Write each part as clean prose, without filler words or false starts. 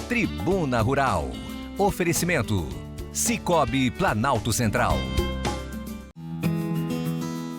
Tribuna Rural. Oferecimento: Sicoob Planalto Central.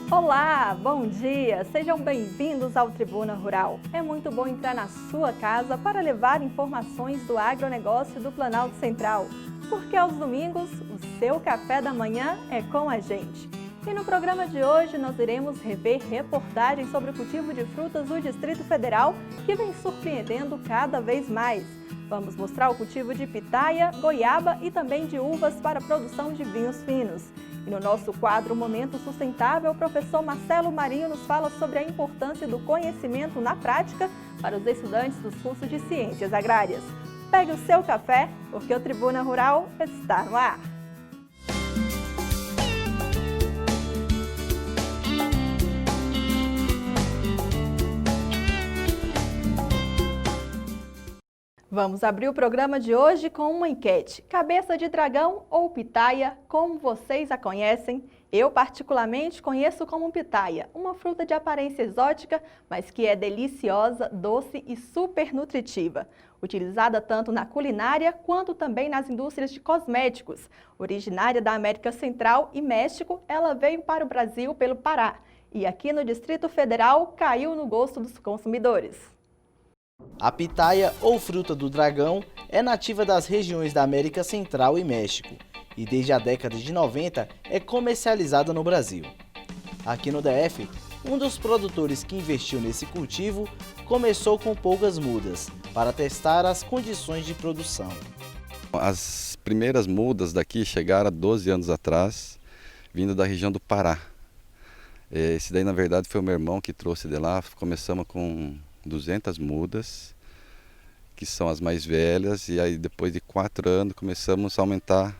Olá, bom dia! Sejam bem-vindos ao Tribuna Rural. É muito bom entrar na sua casa para levar informações do agronegócio do Planalto Central, porque aos domingos o seu café da manhã é com a gente. E no programa de hoje nós iremos rever reportagens sobre o cultivo de frutas do Distrito Federal, que vem surpreendendo cada vez mais. Vamos mostrar o cultivo de pitaia, goiaba e também de uvas para a produção de vinhos finos. E no nosso quadro Momento Sustentável, o professor Marcelo Marinho nos fala sobre a importância do conhecimento na prática para os estudantes dos cursos de Ciências Agrárias. Pegue o seu café, porque o Tribuna Rural está no ar. Vamos abrir o programa de hoje com uma enquete. Cabeça de dragão ou pitaia, como vocês a conhecem? Eu particularmente conheço como pitaia, uma fruta de aparência exótica, mas que é deliciosa, doce e super nutritiva. Utilizada tanto na culinária quanto também nas indústrias de cosméticos. Originária da América Central e México, ela veio para o Brasil pelo Pará. E aqui no Distrito Federal caiu no gosto dos consumidores. A pitaia, ou fruta do dragão, é nativa das regiões da América Central e México e desde a década de 90 é comercializada no Brasil. Aqui no DF, um dos produtores que investiu nesse cultivo começou com poucas mudas para testar as condições de produção. As primeiras mudas daqui chegaram há 12 anos atrás, vindo da região do Pará. Esse daí, na verdade, foi o meu irmão que trouxe de lá. Começamos com 200 mudas, que são as mais velhas, e aí depois de 4 anos começamos a aumentar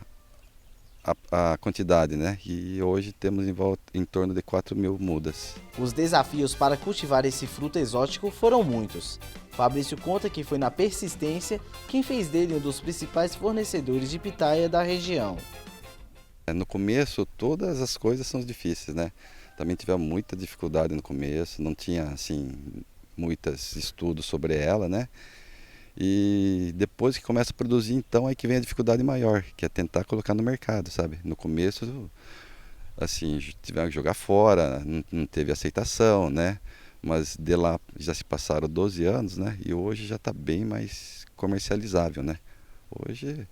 a quantidade, né? E hoje temos em torno de 4.000 mudas. Os desafios para cultivar esse fruto exótico foram muitos. Fabrício conta que foi na persistência quem fez dele um dos principais fornecedores de pitaia da região. No começo, todas as coisas são difíceis, né? Também tivemos muita dificuldade no começo, não tinha, assim, muitos estudos sobre ela, né? E depois que começa a produzir, então, aí que vem a dificuldade maior, que é tentar colocar no mercado, sabe? No começo, assim, tivemos que jogar fora, não teve aceitação, né? Mas de lá já se passaram 12 anos, né? E hoje já está bem mais comercializável, né? Hoje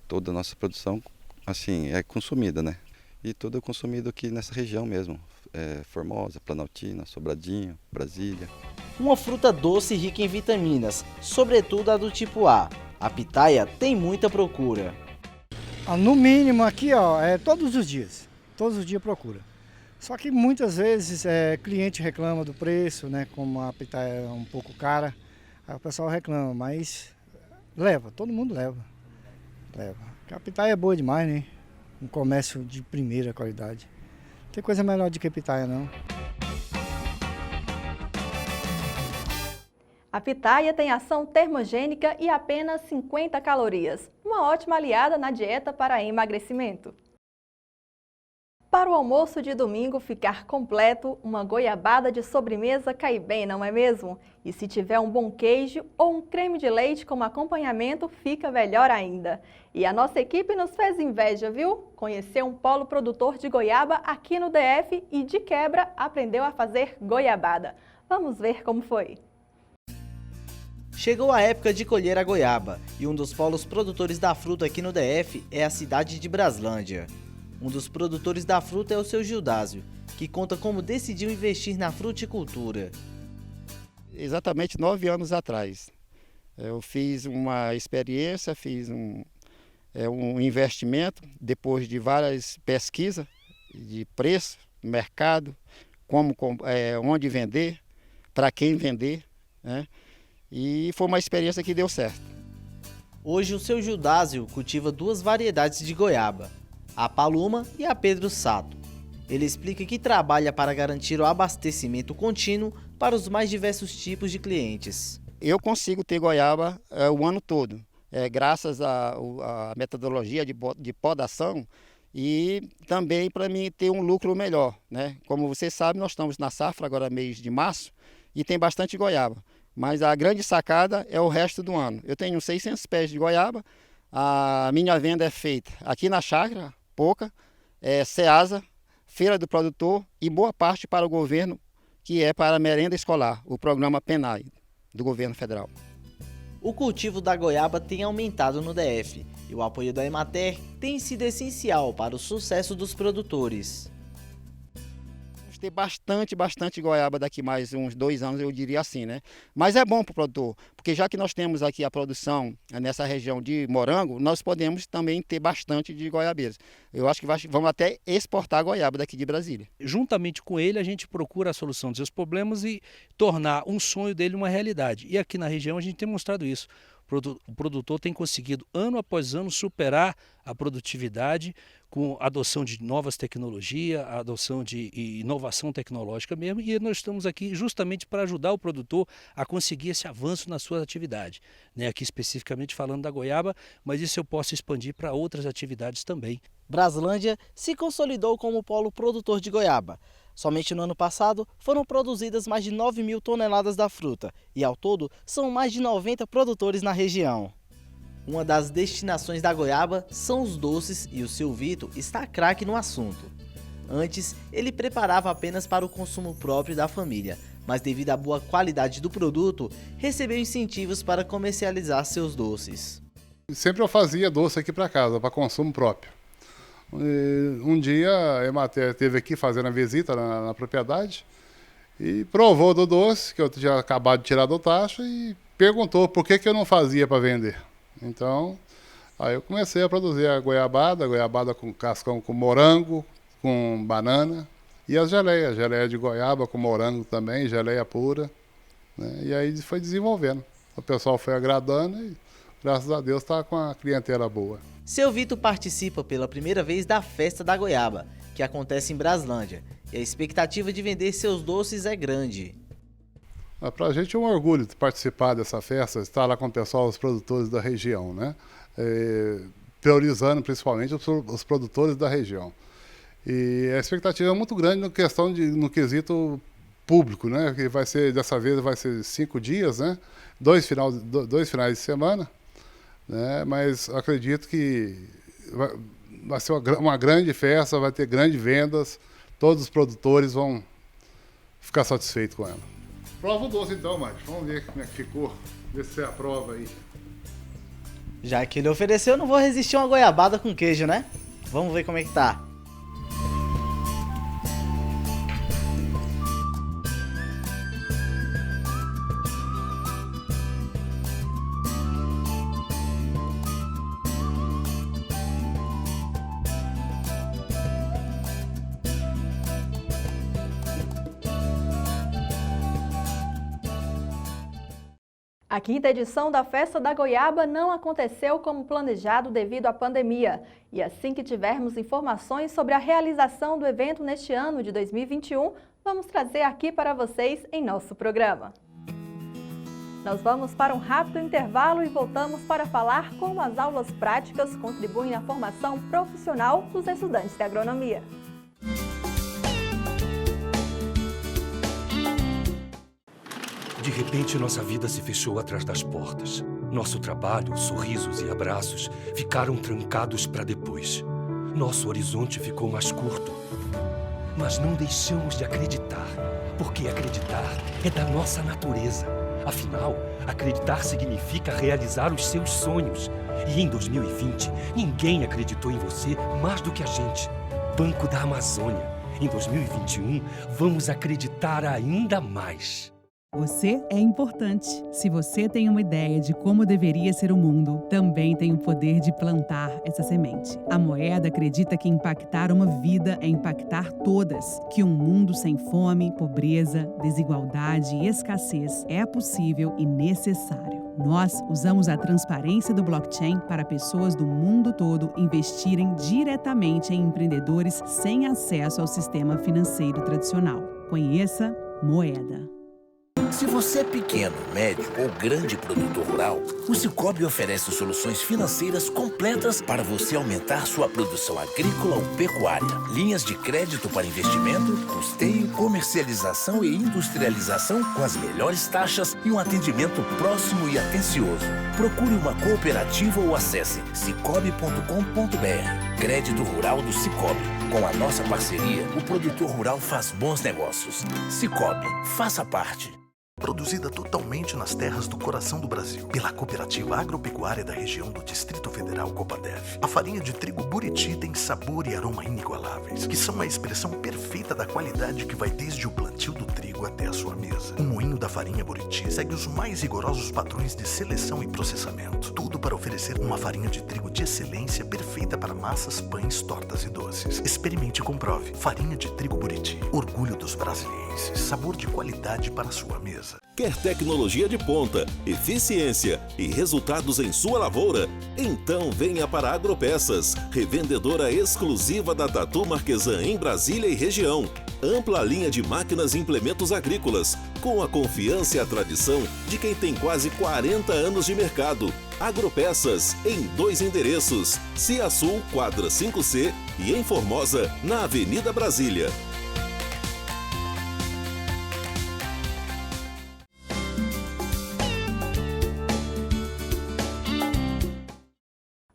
toda a nossa produção, assim, é consumida, né? E tudo é consumido aqui nessa região mesmo. Formosa, Planaltina, Sobradinho, Brasília. Uma fruta doce e rica em vitaminas, sobretudo a do tipo A. A pitaia tem muita procura. No mínimo aqui, ó, todos os dias procura. Só que muitas vezes cliente reclama do preço, né? Como a pitaia é um pouco cara, aí o pessoal reclama, mas leva, todo mundo leva. Porque a pitaia é boa demais, né? Um comércio de primeira qualidade. Não tem coisa melhor do que pitaia, não. A pitaia tem ação termogênica e apenas 50 calorias. Uma ótima aliada na dieta para emagrecimento. Para o almoço de domingo ficar completo, uma goiabada de sobremesa cai bem, não é mesmo? E se tiver um bom queijo ou um creme de leite como acompanhamento, fica melhor ainda. E a nossa equipe nos fez inveja, viu? Conheceu um polo produtor de goiaba aqui no DF e, de quebra, aprendeu a fazer goiabada. Vamos ver como foi. Chegou a época de colher a goiaba e um dos polos produtores da fruta aqui no DF é a cidade de Braslândia. Um dos produtores da fruta é o seu Gildásio, que conta como decidiu investir na fruticultura. Exatamente 9 anos atrás. Eu fiz uma experiência, fiz um investimento, depois de várias pesquisas de preço, mercado, onde vender, para quem vender, né? E foi uma experiência que deu certo. Hoje o seu Gildásio cultiva 2 variedades de goiaba, a Paluma e a Pedro Sato. Ele explica que trabalha para garantir o abastecimento contínuo para os mais diversos tipos de clientes. Eu consigo ter goiaba o ano todo, graças à metodologia de podação e também para mim ter um lucro melhor, né? Como você sabe, nós estamos na safra agora mês de março e tem bastante goiaba. Mas a grande sacada é o resto do ano. Eu tenho 600 pés de goiaba, a minha venda é feita aqui na chácara, pouca, Ceasa, Feira do Produtor e boa parte para o governo, que é para a merenda escolar, o programa PENAI, do governo federal. O cultivo da goiaba tem aumentado no DF e o apoio da Emater tem sido essencial para o sucesso dos produtores. Vamos ter bastante goiaba daqui mais uns 2 anos, eu diria assim, né? Mas é bom para o produtor, porque já que nós temos aqui a produção nessa região de morango, nós podemos também ter bastante de goiabeiras. Eu acho que vamos até exportar goiaba daqui de Brasília. Juntamente com ele, a gente procura a solução dos seus problemas e tornar um sonho dele uma realidade. E aqui na região a gente tem mostrado isso. O produtor tem conseguido, ano após ano, superar a produtividade com a adoção de novas tecnologias, a adoção de inovação tecnológica mesmo, e nós estamos aqui justamente para ajudar o produtor a conseguir esse avanço na sua atividade. Aqui especificamente falando da goiaba, mas isso eu posso expandir para outras atividades também. Braslândia se consolidou como polo produtor de goiaba. Somente no ano passado foram produzidas mais de 9.000 toneladas da fruta e ao todo são mais de 90 produtores na região. Uma das destinações da goiaba são os doces e o seu Vitor está craque no assunto. Antes, ele preparava apenas para o consumo próprio da família, mas devido à boa qualidade do produto, recebeu incentivos para comercializar seus doces. Sempre eu fazia doce aqui para casa, para consumo próprio. Um dia a Emater esteve aqui fazendo a visita na propriedade e provou do doce, que eu tinha acabado de tirar do tacho, e perguntou por que eu não fazia para vender. Então, aí eu comecei a produzir a goiabada com cascão com morango, com banana, e as geleias, geleia de goiaba com morango também, geleia pura, né? E aí foi desenvolvendo. O pessoal foi agradando e, graças a Deus, está com a clientela boa. Seu Vitor participa pela primeira vez da Festa da Goiaba, que acontece em Braslândia, e a expectativa de vender seus doces é grande. Para a gente é um orgulho de participar dessa festa, estar lá com o pessoal, os produtores da região, né? Priorizando principalmente os produtores da região. E a expectativa é muito grande no quesito público, né? Que vai ser, dessa vez vai ser 5 dias, né? 2 finais de semana. Né? Mas acredito que vai ser uma grande festa, vai ter grandes vendas, todos os produtores vão ficar satisfeitos com ela. Prova o doce então, Márcio, vamos ver como é que ficou, ver se você aprova aí. Já que ele ofereceu, não vou resistir a uma goiabada com queijo, né? Vamos ver como é que tá. A 5ª edição da Festa da Goiaba não aconteceu como planejado devido à pandemia. E assim que tivermos informações sobre a realização do evento neste ano de 2021, vamos trazer aqui para vocês em nosso programa. Nós vamos para um rápido intervalo e voltamos para falar como as aulas práticas contribuem na formação profissional dos estudantes de agronomia. De repente, nossa vida se fechou atrás das portas. Nosso trabalho, sorrisos e abraços ficaram trancados para depois. Nosso horizonte ficou mais curto. Mas não deixamos de acreditar, porque acreditar é da nossa natureza. Afinal, acreditar significa realizar os seus sonhos. E em 2020, ninguém acreditou em você mais do que a gente. Banco da Amazônia. Em 2021, vamos acreditar ainda mais. Você é importante. Se você tem uma ideia de como deveria ser o mundo, também tem o poder de plantar essa semente. A Moeda acredita que impactar uma vida é impactar todas, que um mundo sem fome, pobreza, desigualdade e escassez é possível e necessário. Nós usamos a transparência do blockchain para pessoas do mundo todo investirem diretamente em empreendedores sem acesso ao sistema financeiro tradicional. Conheça Moeda. Se você é pequeno, médio ou grande produtor rural, o Cicobi oferece soluções financeiras completas para você aumentar sua produção agrícola ou pecuária. Linhas de crédito para investimento, custeio, comercialização e industrialização com as melhores taxas e um atendimento próximo e atencioso. Procure uma cooperativa ou acesse cicobi.com.br. Crédito Rural do Cicobi. Com a nossa parceria, o produtor rural faz bons negócios. Cicobi, faça parte. Produzida totalmente nas terras do coração do Brasil, pela Cooperativa Agropecuária da região do Distrito Federal Copadef. A farinha de trigo Buriti tem sabor e aroma inigualáveis, que são a expressão perfeita da qualidade que vai desde o plantio do trigo até a sua mesa. O moinho da farinha Buriti segue os mais rigorosos padrões de seleção e processamento. Tudo para oferecer uma farinha de trigo de excelência perfeita para massas, pães, tortas e doces. Experimente e comprove. Farinha de trigo Buriti. Orgulho dos brasilienses. Sabor de qualidade para a sua mesa. Quer tecnologia de ponta, eficiência e resultados em sua lavoura? Então venha para a Agropeças, revendedora exclusiva da Tatu Marquesan em Brasília e região. Ampla linha de máquinas e implementos agrícolas, com a confiança e a tradição de quem tem quase 40 anos de mercado. Agropeças, em 2 endereços, Cia Sul, quadra 5C e em Formosa, na Avenida Brasília.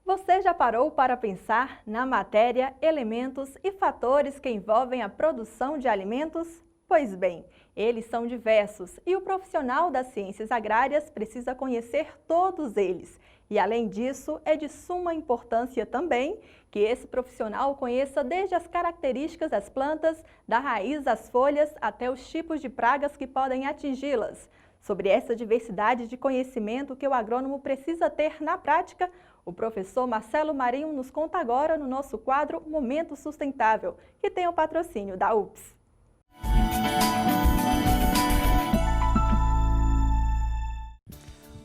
Você já parou para pensar na matéria, elementos e fatores que envolvem a produção de alimentos? Pois bem, eles são diversos e o profissional das ciências agrárias precisa conhecer todos eles. E além disso, é de suma importância também que esse profissional conheça desde as características das plantas, da raiz às folhas, até os tipos de pragas que podem atingi-las. Sobre essa diversidade de conhecimento que o agrônomo precisa ter na prática, o professor Marcelo Marinho nos conta agora no nosso quadro Momento Sustentável, que tem o patrocínio da UPS.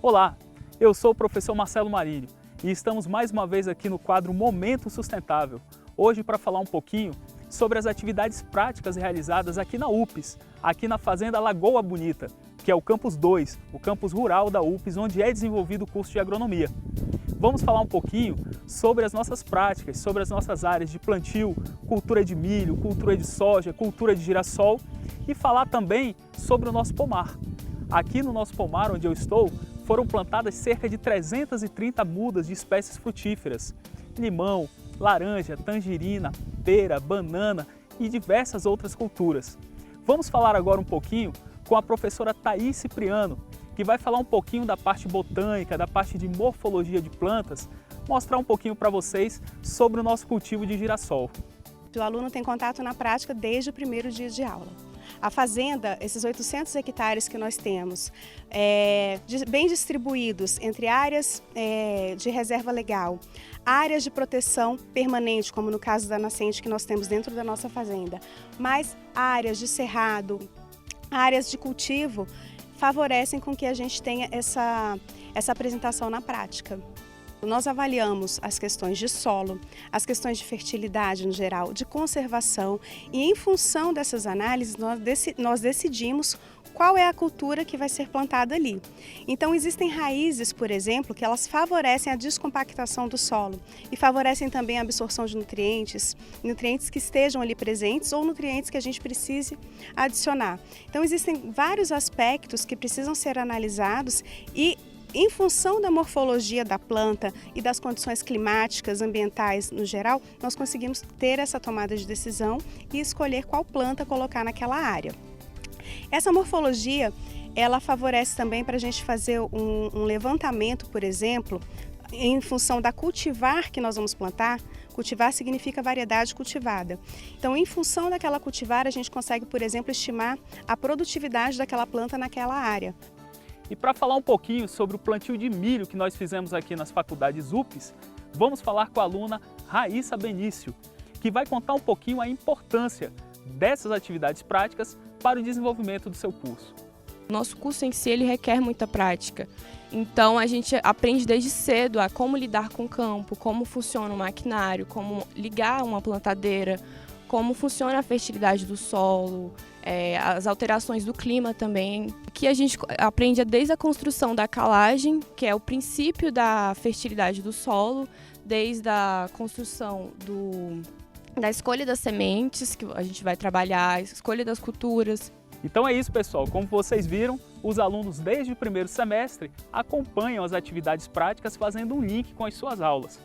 Olá, eu sou o professor Marcelo Marinho e estamos mais uma vez aqui no quadro Momento Sustentável, hoje para falar um pouquinho sobre as atividades práticas realizadas aqui na UPS, aqui na Fazenda Lagoa Bonita, que é o Campus 2, o campus rural da UPS, onde é desenvolvido o curso de agronomia. Vamos falar um pouquinho sobre as nossas práticas, sobre as nossas áreas de plantio, cultura de milho, cultura de soja, cultura de girassol e falar também sobre o nosso pomar. Aqui no nosso pomar, onde eu estou, foram plantadas cerca de 330 mudas de espécies frutíferas, limão, laranja, tangerina, pera, banana e diversas outras culturas. Vamos falar agora um pouquinho com a professora Thaís Cipriano, que vai falar um pouquinho da parte botânica, da parte de morfologia de plantas, mostrar um pouquinho para vocês sobre o nosso cultivo de girassol. O aluno tem contato na prática desde o primeiro dia de aula. A fazenda, esses 800 hectares que nós temos, bem distribuídos entre áreas de reserva legal, áreas de proteção permanente, como no caso da nascente que nós temos dentro da nossa fazenda, mais áreas de cerrado, áreas de cultivo, favorecem com que a gente tenha essa apresentação na prática. Nós avaliamos as questões de solo, as questões de fertilidade no geral, de conservação e em função dessas análises nós decidimos qual é a cultura que vai ser plantada ali. Então existem raízes, por exemplo, que elas favorecem a descompactação do solo e favorecem também a absorção de nutrientes que estejam ali presentes ou nutrientes que a gente precise adicionar. Então existem vários aspectos que precisam ser analisados e em função da morfologia da planta e das condições climáticas, ambientais no geral, nós conseguimos ter essa tomada de decisão e escolher qual planta colocar naquela área. Essa morfologia, ela favorece também para a gente fazer um levantamento, por exemplo, em função da cultivar que nós vamos plantar. Cultivar significa variedade cultivada. Então, em função daquela cultivar, a gente consegue, por exemplo, estimar a produtividade daquela planta naquela área. E para falar um pouquinho sobre o plantio de milho que nós fizemos aqui nas faculdades UPS, vamos falar com a aluna Raíssa Benício, que vai contar um pouquinho a importância dessas atividades práticas para o desenvolvimento do seu curso. Nosso curso em si ele requer muita prática, então a gente aprende desde cedo a como lidar com o campo, como funciona o maquinário, como ligar uma plantadeira, como funciona a fertilidade do solo, as alterações do clima também, que a gente aprende desde a construção da calagem, que é o princípio da fertilidade do solo, desde a construção da escolha das sementes, que a gente vai trabalhar, a escolha das culturas. Então é isso, pessoal. Como vocês viram, os alunos desde o primeiro semestre acompanham as atividades práticas fazendo um link com as suas aulas.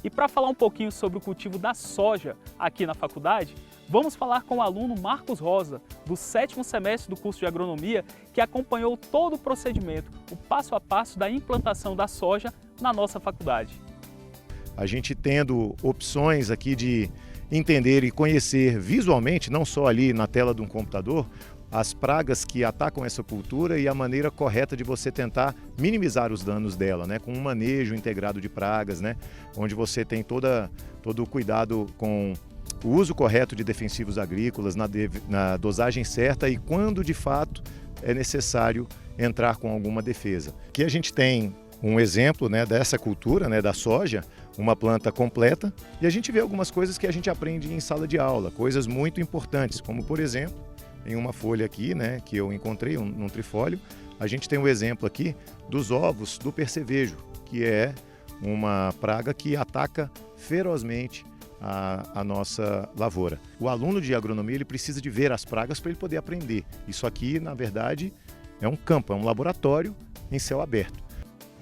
E para falar um pouquinho sobre o cultivo da soja aqui na faculdade, vamos falar com o aluno Marcos Rosa, do 7º semestre do curso de agronomia, que acompanhou todo o procedimento, o passo a passo da implantação da soja na nossa faculdade. A gente tendo opções aqui de entender e conhecer visualmente, não só ali na tela de um computador, as pragas que atacam essa cultura e a maneira correta de você tentar minimizar os danos dela, né? Com um manejo integrado de pragas, né? Onde você tem todo o cuidado com o uso correto de defensivos agrícolas, na dosagem certa e quando de fato é necessário entrar com alguma defesa. Aqui a gente tem um exemplo, né, dessa cultura, né, da soja, uma planta completa, e a gente vê algumas coisas que a gente aprende em sala de aula, coisas muito importantes, como por exemplo, em uma folha aqui, né, que eu encontrei, num trifólio, a gente tem um exemplo aqui dos ovos do percevejo, que é uma praga que ataca ferozmente a nossa lavoura. O aluno de agronomia ele precisa de ver as pragas para ele poder aprender. Isso aqui, na verdade, é um campo, é um laboratório em céu aberto.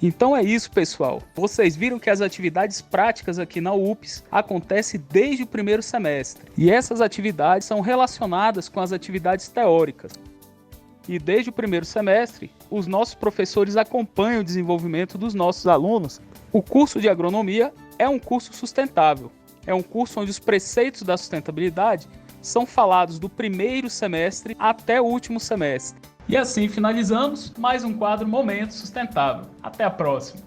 Então é isso, pessoal. Vocês viram que as atividades práticas aqui na UPS acontecem desde o primeiro semestre. E essas atividades são relacionadas com as atividades teóricas. E desde o primeiro semestre, os nossos professores acompanham o desenvolvimento dos nossos alunos. O curso de agronomia é um curso sustentável. É um curso onde os preceitos da sustentabilidade são falados do primeiro semestre até o último semestre. E assim finalizamos mais um quadro Momento Sustentável. Até a próxima!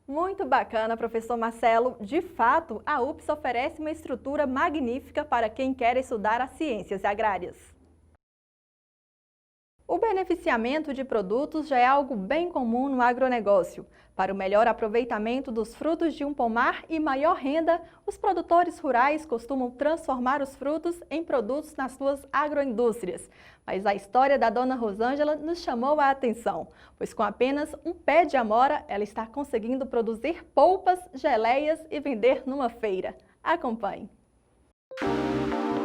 Muito bacana, professor Marcelo. De fato, a UPS oferece uma estrutura magnífica para quem quer estudar as ciências agrárias. O beneficiamento de produtos já é algo bem comum no agronegócio. Para o melhor aproveitamento dos frutos de um pomar e maior renda, os produtores rurais costumam transformar os frutos em produtos nas suas agroindústrias. Mas a história da dona Rosângela nos chamou a atenção, pois com apenas um pé de amora, ela está conseguindo produzir polpas, geleias e vender numa feira. Acompanhe.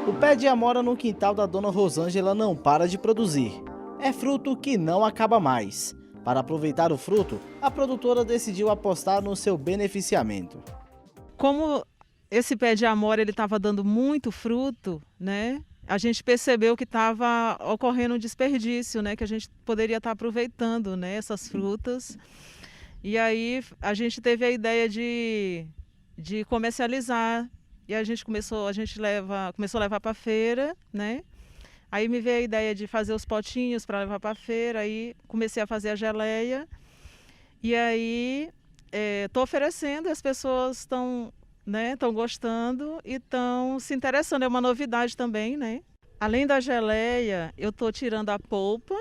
O pé de amora no quintal da dona Rosângela não para de produzir. É fruto que não acaba mais. Para aproveitar o fruto, a produtora decidiu apostar no seu beneficiamento. Como esse pé de amora estava dando muito fruto, né? A gente percebeu que estava ocorrendo um desperdício, né? Que a gente poderia estar aproveitando, né? Essas frutas. E aí a gente teve a ideia de comercializar. E a gente começou a levar para a feira, né? Aí me veio a ideia de fazer os potinhos para levar para a feira, aí comecei a fazer a geleia. E aí estou oferecendo, as pessoas estão gostando e estão se interessando. É uma novidade também, né? Além da geleia, eu estou tirando a polpa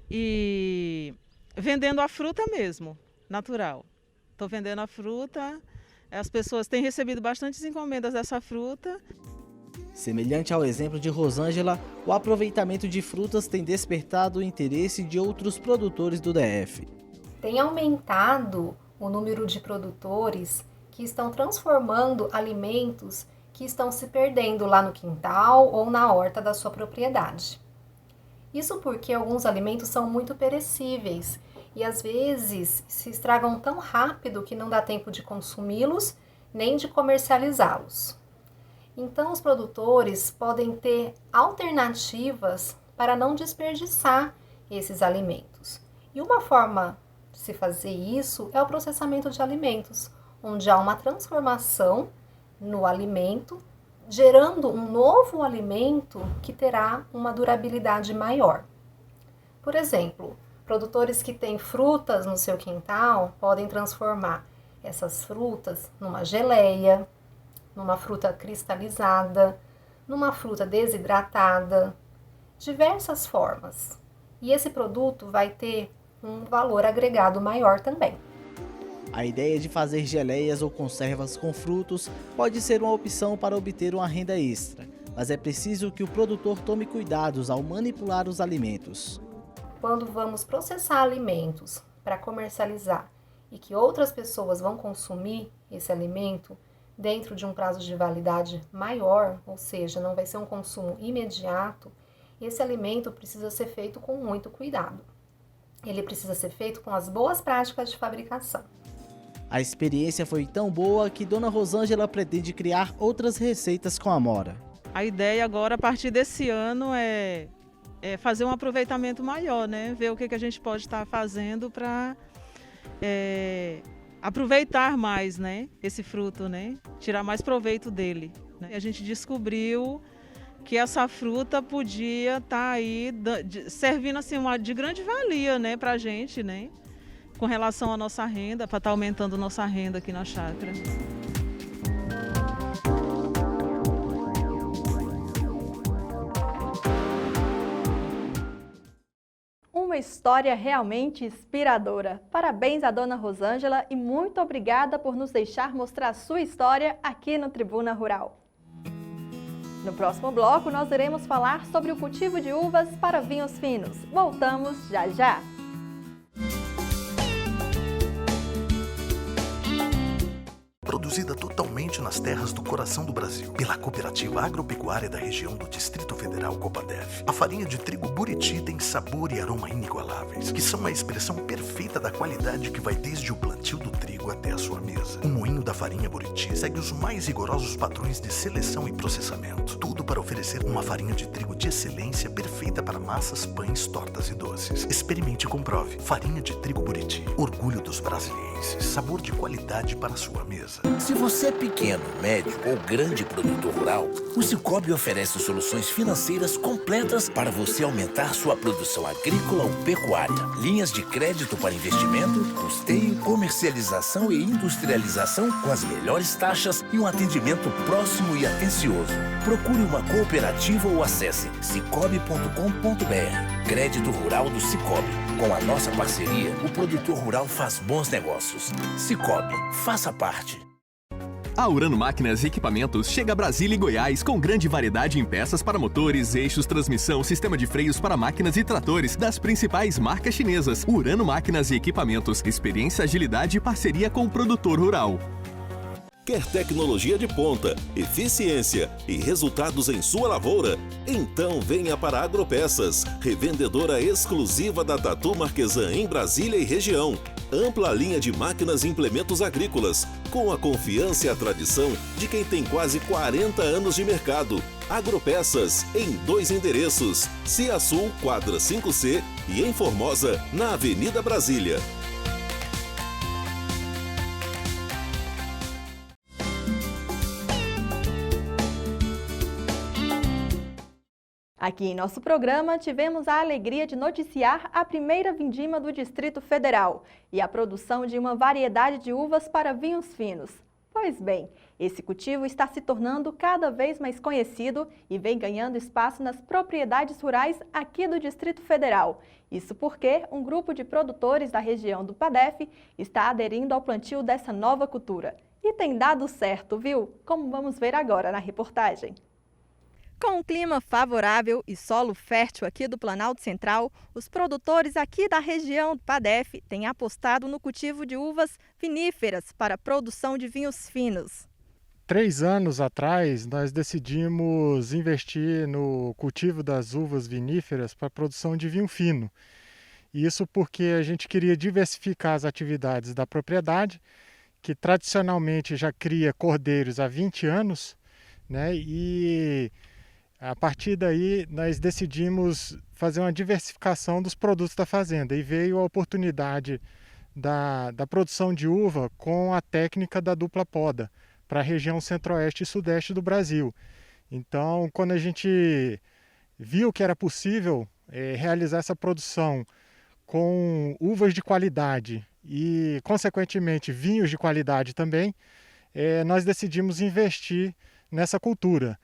e vendendo a fruta mesmo, natural. Estou vendendo a fruta, as pessoas têm recebido bastantes encomendas dessa fruta. Semelhante ao exemplo de Rosângela, o aproveitamento de frutas tem despertado o interesse de outros produtores do DF. Tem aumentado o número de produtores que estão transformando alimentos que estão se perdendo lá no quintal ou na horta da sua propriedade. Isso porque alguns alimentos são muito perecíveis e às vezes se estragam tão rápido que não dá tempo de consumi-los nem de comercializá-los. Então, os produtores podem ter alternativas para não desperdiçar esses alimentos. E uma forma de se fazer isso é o processamento de alimentos, onde há uma transformação no alimento, gerando um novo alimento que terá uma durabilidade maior. Por exemplo, produtores que têm frutas no seu quintal podem transformar essas frutas numa geleia, numa fruta cristalizada, numa fruta desidratada, diversas formas. E esse produto vai ter um valor agregado maior também. A ideia de fazer geleias ou conservas com frutos pode ser uma opção para obter uma renda extra. mas é preciso que o produtor tome cuidados ao manipular os alimentos. Quando vamos processar alimentos para comercializar e que outras pessoas vão consumir esse alimento dentro de um prazo de validade maior, ou seja, não vai ser um consumo imediato, esse alimento precisa ser feito com muito cuidado. Ele precisa ser feito com as boas práticas de fabricação. A experiência foi tão boa que Dona Rosângela pretende criar outras receitas com a amora. A ideia agora, a partir desse ano, é fazer um aproveitamento maior, né? Ver o que a gente pode estar fazendo para aproveitar mais, né? Esse fruto, né? Tirar mais proveito dele. Né? A gente descobriu que essa fruta podia estar aí servindo assim, de grande valia, né, para a gente, né? Com relação à nossa renda, para estar aumentando nossa renda aqui na chácara. Uma história realmente inspiradora. Parabéns à Dona Rosângela e muito obrigada por nos deixar mostrar a sua história aqui no Tribuna Rural. No próximo bloco, nós iremos falar sobre o cultivo de uvas para vinhos finos. Voltamos já já! Produzida totalmente nas terras do coração do Brasil, pela Cooperativa Agropecuária da região do Distrito Federal Coppadef. A farinha de trigo Buriti tem sabor e aroma inigualáveis, que são a expressão perfeita da qualidade que vai desde o plantio do trigo até a sua mesa. O moinho da farinha Buriti segue os mais rigorosos padrões de seleção e processamento. Tudo para oferecer uma farinha de trigo de excelência perfeita para massas, pães, tortas e doces. Experimente e comprove. Farinha de trigo Buriti. Orgulho dos brasilienses. Sabor de qualidade para a sua mesa. Se você é pequeno, médio ou grande produtor rural, o Cicobi oferece soluções financeiras completas para você aumentar sua produção agrícola ou pecuária. Linhas de crédito para investimento, custeio, comercialização e industrialização com as melhores taxas e um atendimento próximo e atencioso. Procure uma cooperativa ou acesse cicobi.com.br. Crédito Rural do Cicobi. Com a nossa parceria, o produtor rural faz bons negócios. Cicobi, faça parte. A Urano Máquinas e Equipamentos chega a Brasília e Goiás com grande variedade em peças para motores, eixos, transmissão, sistema de freios para máquinas e tratores das principais marcas chinesas. Urano Máquinas e Equipamentos, experiência, agilidade e parceria com o produtor rural. Quer tecnologia de ponta, eficiência e resultados em sua lavoura? Então venha para a Agropeças, revendedora exclusiva da Tatu Marquesan em Brasília e região. Ampla linha de máquinas e implementos agrícolas, com a confiança e a tradição de quem tem quase 40 anos de mercado. Agropeças, em 2 endereços, Cia Sul, quadra 5C e em Formosa, na Avenida Brasília. Aqui em nosso programa, tivemos a alegria de noticiar a primeira vindima do Distrito Federal e a produção de uma variedade de uvas para vinhos finos. Pois bem, esse cultivo está se tornando cada vez mais conhecido e vem ganhando espaço nas propriedades rurais aqui do Distrito Federal. Isso porque um grupo de produtores da região do PADEF está aderindo ao plantio dessa nova cultura. E tem dado certo, viu? Como vamos ver agora na reportagem. Com um clima favorável e solo fértil aqui do Planalto Central, os produtores aqui da região do PADEF têm apostado no cultivo de uvas viníferas para a produção de vinhos finos. 3 anos atrás, nós decidimos investir no cultivo das uvas viníferas para a produção de vinho fino. Isso porque a gente queria diversificar as atividades da propriedade, que tradicionalmente já cria cordeiros há 20 anos, né? E a partir daí, nós decidimos fazer uma diversificação dos produtos da fazenda e veio a oportunidade da produção de uva com a técnica da dupla poda para a região centro-oeste e sudeste do Brasil. Então, quando a gente viu que era possível realizar essa produção com uvas de qualidade e, consequentemente, vinhos de qualidade também, nós decidimos investir nessa cultura.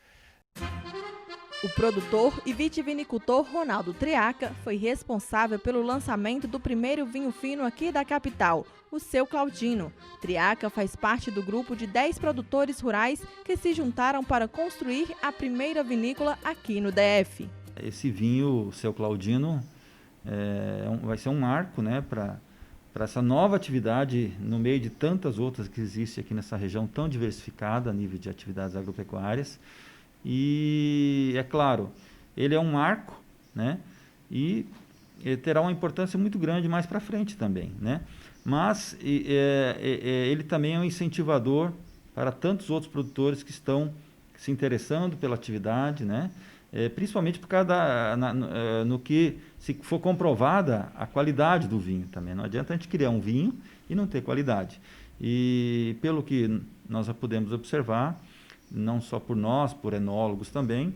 O produtor e vitivinicultor Ronaldo Triaca foi responsável pelo lançamento do primeiro vinho fino aqui da capital, o Seu Claudino. Triaca faz parte do grupo de 10 produtores rurais que se juntaram para construir a primeira vinícola aqui no DF. Esse vinho, o Seu Claudino, vai ser um marco, né, para essa nova atividade no meio de tantas outras que existem aqui nessa região tão diversificada a nível de atividades agropecuárias. E, é claro, ele é um marco, né? E ele terá uma importância muito grande mais para frente também, né? Mas ele também é um incentivador para tantos outros produtores que estão se interessando pela atividade, né? Principalmente por causa no que, se for comprovada, a qualidade do vinho também. Não adianta a gente criar um vinho e não ter qualidade. E pelo que nós já podemos observar, não só por nós, por enólogos também,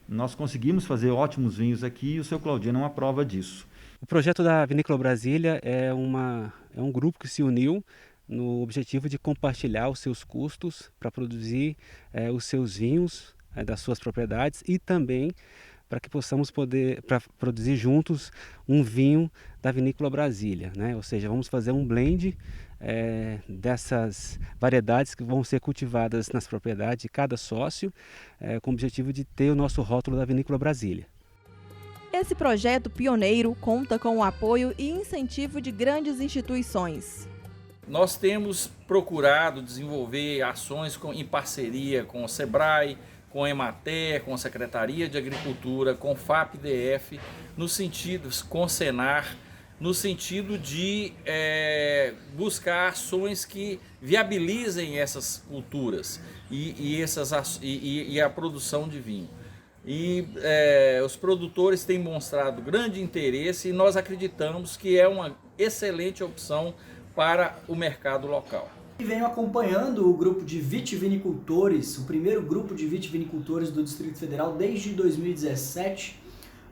nós conseguimos fazer ótimos vinhos aqui e o Seu Claudino é uma prova disso. O projeto da Vinícola Brasília é um grupo que se uniu no objetivo de compartilhar os seus custos para produzir os seus vinhos das suas propriedades e também para que possamos produzir juntos um vinho da Vinícola Brasília, né? Ou seja, vamos fazer um blend dessas variedades que vão ser cultivadas nas propriedades de cada sócio, com o objetivo de ter o nosso rótulo da Vinícola Brasília. Esse projeto pioneiro conta com o apoio e incentivo de grandes instituições. Nós temos procurado desenvolver ações em parceria com o SEBRAE, com a Emater, com a Secretaria de Agricultura, com o FAP-DF, com o Senar, no sentido de buscar ações que viabilizem essas culturas e a produção de vinho. Os produtores têm mostrado grande interesse e nós acreditamos que é uma excelente opção para o mercado local. E venho acompanhando o grupo de vitivinicultores, o primeiro grupo de vitivinicultores do Distrito Federal desde 2017,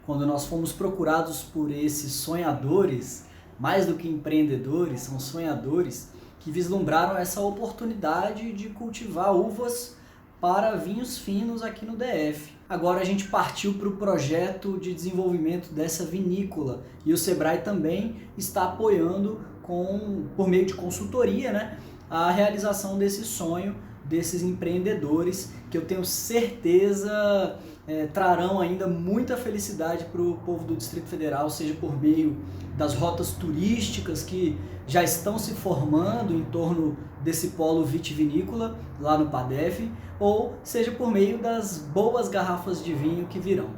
quando nós fomos procurados por esses sonhadores, mais do que empreendedores, são sonhadores, que vislumbraram essa oportunidade de cultivar uvas para vinhos finos aqui no DF. Agora a gente partiu para o projeto de desenvolvimento dessa vinícola e o SEBRAE também está apoiando por meio de consultoria, né, a realização desse sonho desses empreendedores que eu tenho certeza trarão ainda muita felicidade para o povo do Distrito Federal, seja por meio das rotas turísticas que já estão se formando em torno desse polo vitivinícola lá no PADEF, ou seja por meio das boas garrafas de vinho que virão.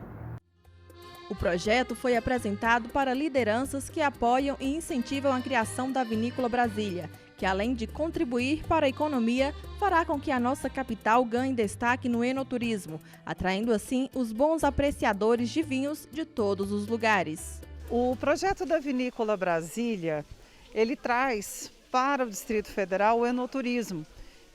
O projeto foi apresentado para lideranças que apoiam e incentivam a criação da Vinícola Brasília, que além de contribuir para a economia, fará com que a nossa capital ganhe destaque no enoturismo, atraindo assim os bons apreciadores de vinhos de todos os lugares. O projeto da Vinícola Brasília, ele traz para o Distrito Federal o enoturismo,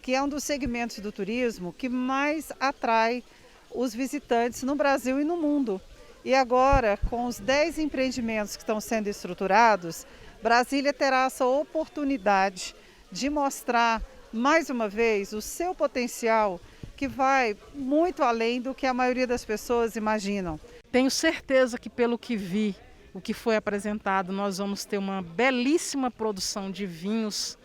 que é um dos segmentos do turismo que mais atrai os visitantes no Brasil e no mundo. E agora, com os 10 empreendimentos que estão sendo estruturados, Brasília terá essa oportunidade de mostrar, mais uma vez, o seu potencial, que vai muito além do que a maioria das pessoas imaginam. Tenho certeza que, pelo que vi, o que foi apresentado, nós vamos ter uma belíssima produção de vinhos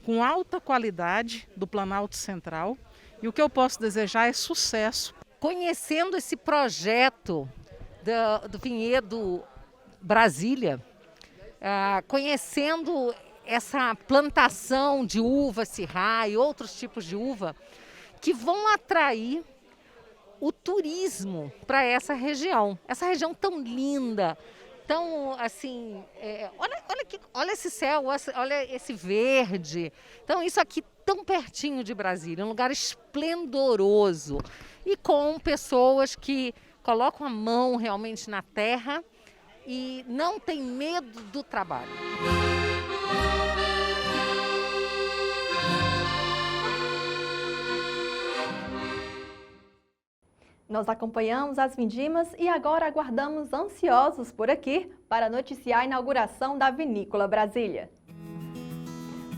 com alta qualidade do Planalto Central. E o que eu posso desejar é sucesso. Conhecendo esse projeto do Vinhedo Brasília, conhecendo essa plantação de uva Syrah e outros tipos de uva que vão atrair o turismo para essa região tão linda, tão assim, olha esse céu, olha esse verde. Então isso aqui tão pertinho de Brasília, um lugar esplendoroso e com pessoas que colocam a mão realmente na terra e não tem medo do trabalho. Nós acompanhamos as vindimas e agora aguardamos ansiosos por aqui para noticiar a inauguração da Vinícola Brasília.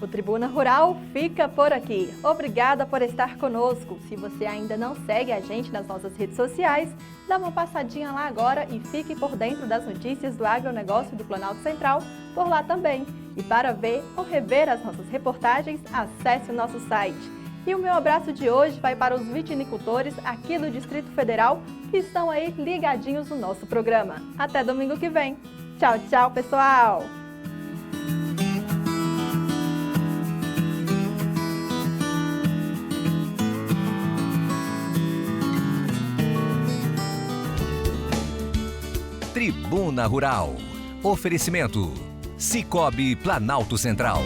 O Tribuna Rural fica por aqui. Obrigada por estar conosco. Se você ainda não segue a gente nas nossas redes sociais, dá uma passadinha lá agora e fique por dentro das notícias do agronegócio do Planalto Central por lá também. E para ver ou rever as nossas reportagens, acesse o nosso site. E o meu abraço de hoje vai para os vitinicultores aqui do Distrito Federal que estão aí ligadinhos no nosso programa. Até domingo que vem. Tchau, tchau, pessoal! Tribuna Rural. Oferecimento: Cicobi Planalto Central.